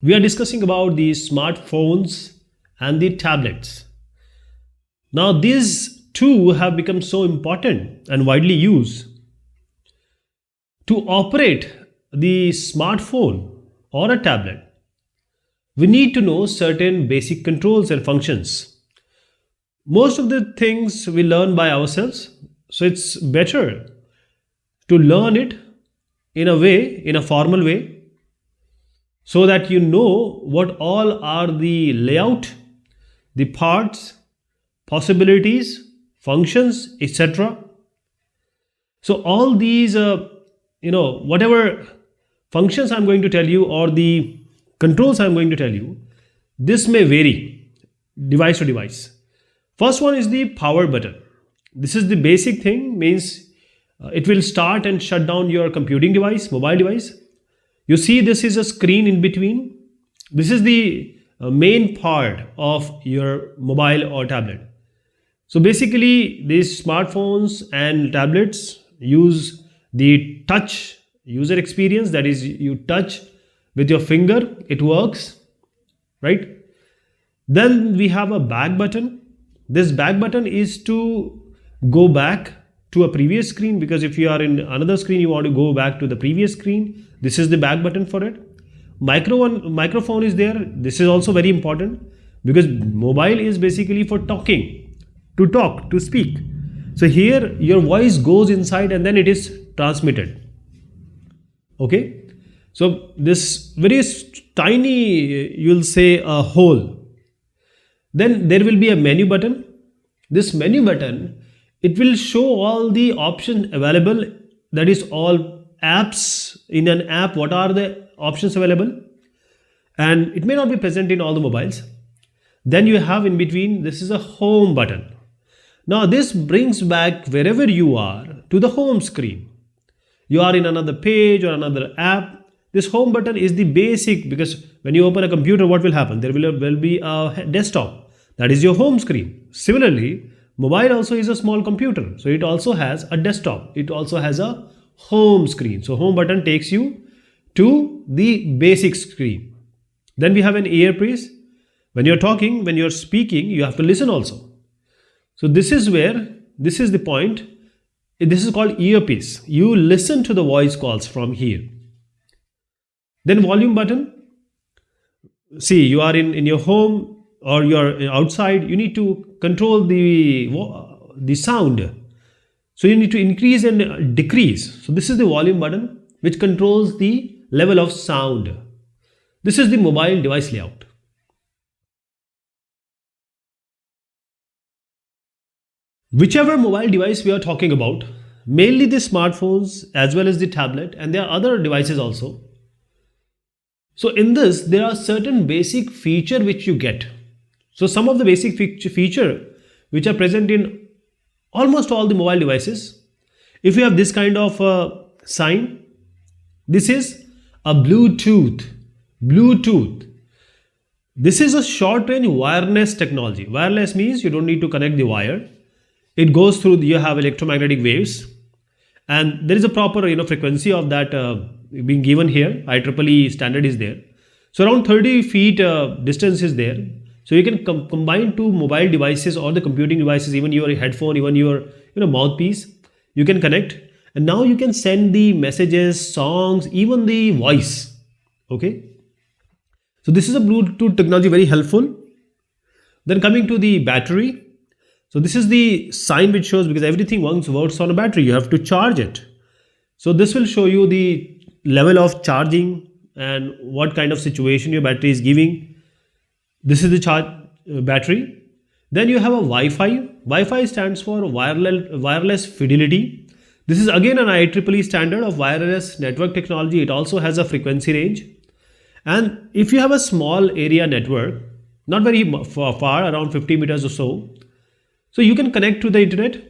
We are discussing about the smartphones and the tablets. Now, these two have become so important and widely used. To operate the smartphone or a tablet, we need to know certain basic controls and functions. Most of the things we learn by ourselves, so it's better to learn it in a way, in a formal way, so that you know what all are the layout, the parts, possibilities, functions, etc. So all these, whatever functions I'm going to tell you or the controls I'm going to tell you, this may vary device to device. First one is the power button. This is the basic thing, means it will start and shut down your computing device, mobile device. You see, this is a screen in between. This is the main part of your mobile or tablet. So basically, these smartphones and tablets use the touch user experience, that is, you touch with your finger, it works, right? Then we have a back button. This back button is to go back to a previous screen, because if you are in another screen, you want to go back to the previous screen. This is the back button for it. Microphone is there. This is also very important because mobile is basically for talking, to talk, to speak. So here your voice goes inside and then it is transmitted. Okay. So this very tiny, you'll say a hole. Then there will be a menu button. This menu button, it will show all the options available. That is all apps in an app. What are the options available? And it may not be present in all the mobiles. Then you have in between, this is a home button. Now this brings back wherever you are to the home screen. You are in another page or another app. This home button is the basic, because when you open a computer, what will happen? There will be a desktop. That is your home screen. Similarly, mobile also is a small computer. So it also has a desktop. It also has a home screen. So home button takes you to the basic screen. Then we have an earpiece. When you're talking, when you're speaking, you have to listen also. So this is the point. This is called earpiece. You listen to the voice calls from here. Then volume button. See, you are in your home or you're outside. You need to control the sound. So you need to increase and decrease. So this is the volume button which controls the level of sound. This is the mobile device layout. Whichever mobile device we are talking about, mainly the smartphones as well as the tablet, and there are other devices also. So in this, there are certain basic feature which you get. So some of the basic feature which are present in almost all the mobile devices. If you have this kind of sign, this is a Bluetooth. This is a short range wireless technology. Wireless means you don't need to connect the wire. It goes through, you have electromagnetic waves, and there is a proper frequency of that being given here. IEEE standard is there. So around 30 feet distance is there. So you can combine two mobile devices or the computing devices, even your headphone, even your mouthpiece. You can connect, and now you can send the messages, songs, even the voice. Okay. So this is a Bluetooth technology, very helpful. Then coming to the battery. So this is the sign which shows, because everything works on a battery, you have to charge it. So this will show you the level of charging and what kind of situation your battery is giving. This is the charge battery. Then you have a Wi-Fi. Wi-Fi stands for wireless fidelity. This is again an IEEE standard of wireless network technology. It also has a frequency range. And if you have a small area network, not very far, around 50 meters or so you can connect to the internet,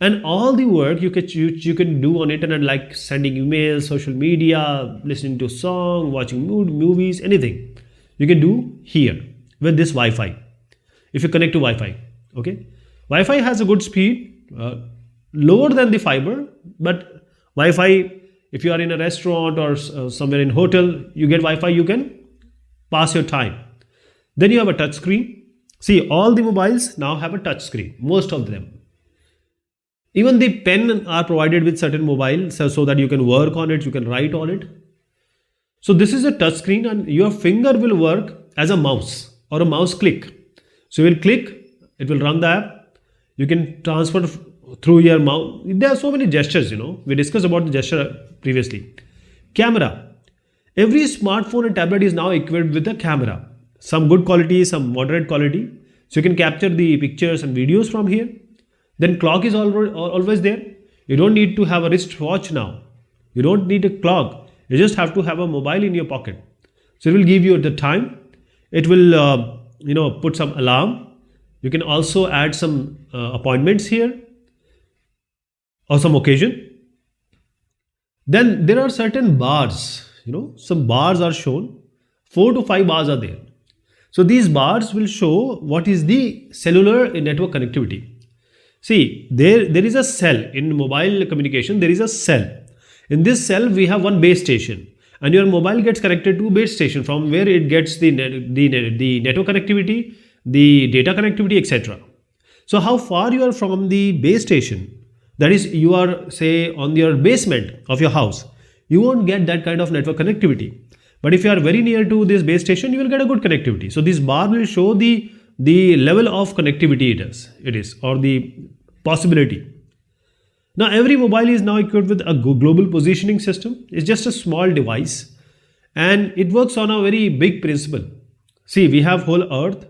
and all the work you can do on internet, like sending emails, social media, listening to song, watching movies, anything you can do here with this Wi-Fi. If you connect to Wi-Fi, okay, Wi-Fi has a good speed, lower than the fiber, but Wi-Fi, if you are in a restaurant or somewhere in hotel, you get Wi-Fi, you can pass your time. Then you have a touch screen. See, all the mobiles now have a touch screen, most of them. Even the pen are provided with certain mobiles so that you can work on it, you can write on it. So this is a touch screen, and your finger will work as a mouse or a mouse click. So you will click, it will run the app. You can transfer through your mouse. There are so many gestures, we discussed about the gesture previously. Camera. Every smartphone and tablet is now equipped with a camera. Some good quality, some moderate quality. So you can capture the pictures and videos from here. Then clock is always there. You don't need to have a wristwatch now. You don't need a clock. You just have to have a mobile in your pocket. So it will give you the time. It will, put some alarm. You can also add some appointments here or some occasion. Then there are certain bars. Some bars are shown. 4 to 5 bars are there. So these bars will show what is the cellular network connectivity. See, there is a cell in mobile communication. There is a cell. In this cell, we have one base station, and your mobile gets connected to base station from where it gets the network connectivity, the data connectivity, etc. So how far you are from the base station, that is, you are say on your basement of your house, you won't get that kind of network connectivity. But if you are very near to this base station, you will get a good connectivity. So this bar will show the level of connectivity it is or the possibility. Now every mobile is now equipped with a global positioning system. It's just a small device, and it works on a very big principle. See, we have whole earth.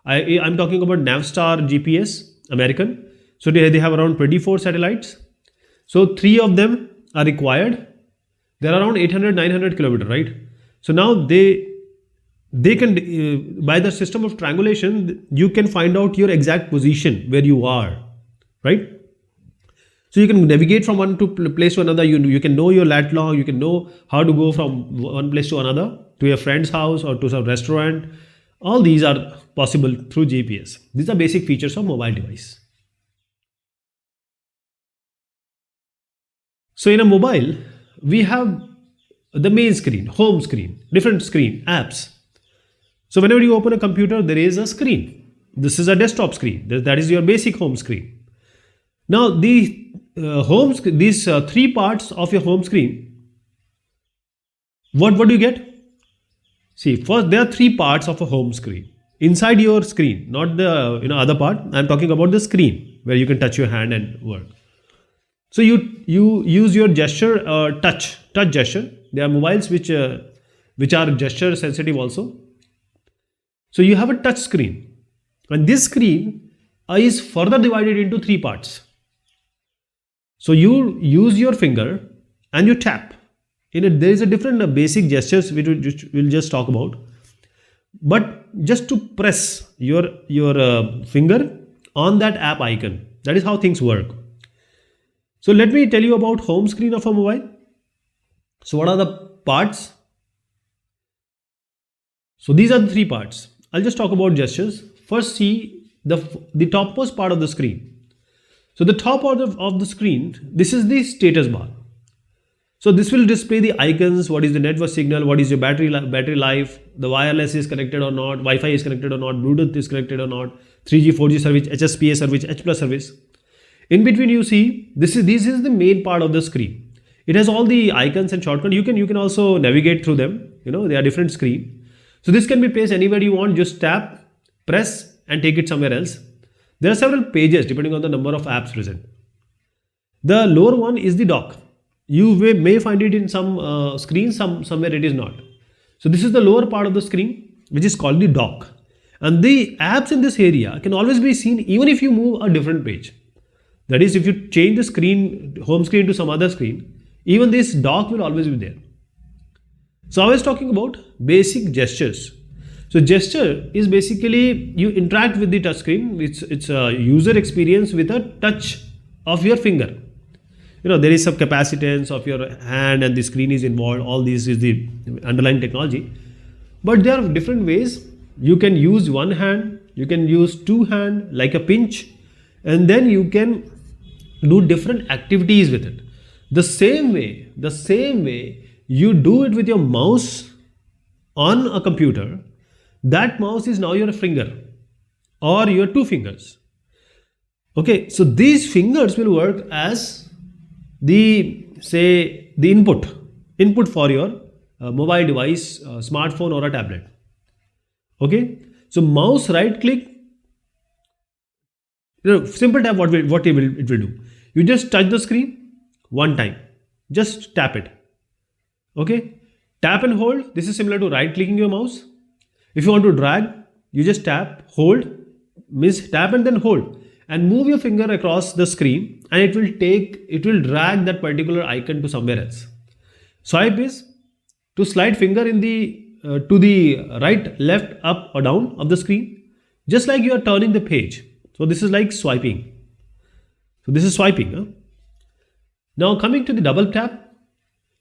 I'm talking about Navstar GPS American. So they have around 24 satellites. So 3 of them are required. They're around 800-900 kilometers, right? So now they can, by the system of triangulation, you can find out your exact position where you are, right? So you can navigate from one place to another. You can know your lat long. You can know how to go from one place to another, to your friend's house or to some restaurant. All these are possible through GPS. These are basic features of mobile device. So in a mobile, we have the main screen, home screen, different screen, apps. So whenever you open a computer, there is a screen. This is a desktop screen. That is your basic home screen. Now these 3 parts of your home screen, what do you get? See, first there are 3 parts of a home screen. Inside your screen, not the other part. I'm talking about the screen where you can touch your hand and work. So you use your gesture, touch gesture. There are mobiles which are gesture sensitive also. So you have a touch screen, and this screen is further divided into 3 parts. So you use your finger and you tap. There is a different basic gestures which we'll just talk about. But just to press your finger on that app icon, that is how things work. So let me tell you about home screen of a mobile. So what are the parts? So these are the 3 parts. I'll just talk about gestures. First, see the topmost part of the screen. So the top of the screen, this is the status bar. So this will display the icons, what is the network signal, what is your battery life, the wireless is connected or not, Wi-Fi is connected or not, Bluetooth is connected or not, 3G, 4G service, HSPA service, H+ service. In between you see, this is the main part of the screen. It has all the icons and shortcuts. You can also navigate through them. They are different screen. So this can be placed anywhere you want. Just tap, press, and take it somewhere else. There are several pages depending on the number of apps present. The lower one is the dock. You may find it in some screens, somewhere it is not. So this is the lower part of the screen, which is called the dock. And the apps in this area can always be seen even if you move a different page. That is, if you change the screen, home screen to some other screen, even this dock will always be there. So I was talking about basic gestures. So gesture is basically you interact with the touch screen. It's a user experience with a touch of your finger. There is some capacitance of your hand and the screen is involved. All this is the underlying technology. But there are different ways. You can use one hand, you can use 2 hands like a pinch, and then you can do different activities with it. The same way you do it with your mouse on a computer, that mouse is now your finger or your two fingers. Okay, so these fingers will work as the, say, the input for your mobile device, smartphone or a tablet. Okay, so mouse right click, simple tap, what it will do. You just touch the screen one time, just tap it. Okay, tap and hold. This is similar to right clicking your mouse. If you want to drag, you just tap, hold, means tap and then hold, and move your finger across the screen, and it will drag that particular icon to somewhere else. Swipe is to slide finger in the to the right, left, up or down of the screen, just like you are turning the page. So this is like swiping. So this is swiping. Huh? Now coming to the double tap.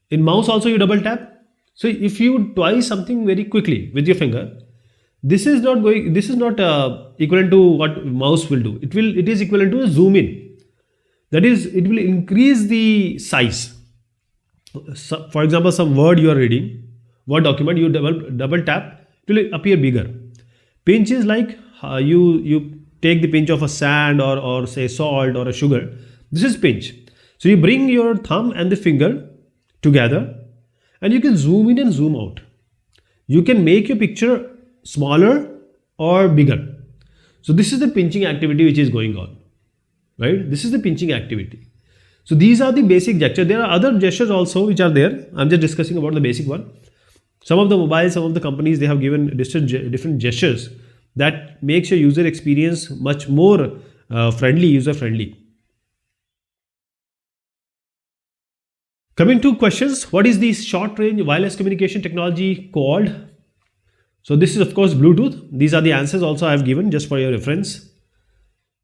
In mouse also you double tap. So if you twice something very quickly with your finger, this is not equivalent to what mouse will do. It is equivalent to a zoom in. That is, it will increase the size. So, for example, some word you are reading, word document, you double tap, it will appear bigger. Pinch is like you take the pinch of a sand or say salt or a sugar. This is pinch. So you bring your thumb and the finger together, and you can zoom in and zoom out. You can make your picture smaller or bigger. So this is the pinching activity which is going on, right? This is the pinching activity. So these are the basic gestures. There are other gestures also which are there. I'm just discussing about the basic one. Some of the mobiles, some of the companies, they have given different gestures that makes your user experience much more user friendly. Coming to questions, what is the short range wireless communication technology called? So this is of course Bluetooth. These are the answers also I have given just for your reference.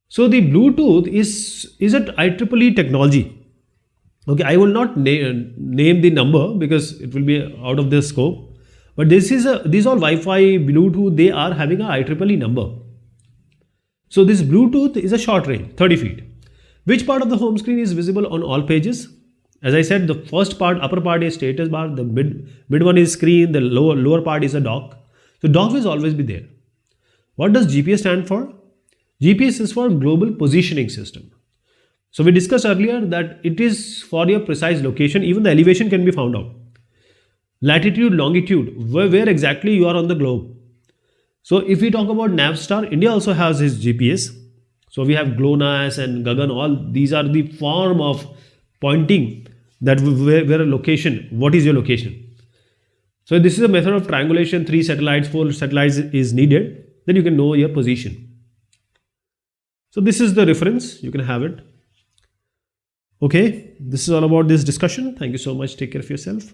So the Bluetooth is an IEEE technology. Okay, I will not name the number because it will be out of the scope. But these all Wi-Fi, Bluetooth, they are having a IEEE number. So this Bluetooth is a short range, 30 feet. Which part of the home screen is visible on all pages? As I said, the first part, upper part is status bar, the mid one is screen, the lower part is a dock. So dock will always be there. What does GPS stand for? GPS is for Global Positioning System. So we discussed earlier that it is for your precise location, even the elevation can be found out. Latitude, longitude, where exactly you are on the globe. So if we talk about Navstar, India also has its GPS. So we have GLONASS and Gagan, all these are the form of pointing that where a location, what is your location. So this is a method of triangulation, 3 satellites, 4 satellites is needed, then you can know your position. So this is the reference, you can have it. Okay, this is all about this discussion. Thank you so much. Take care of yourself.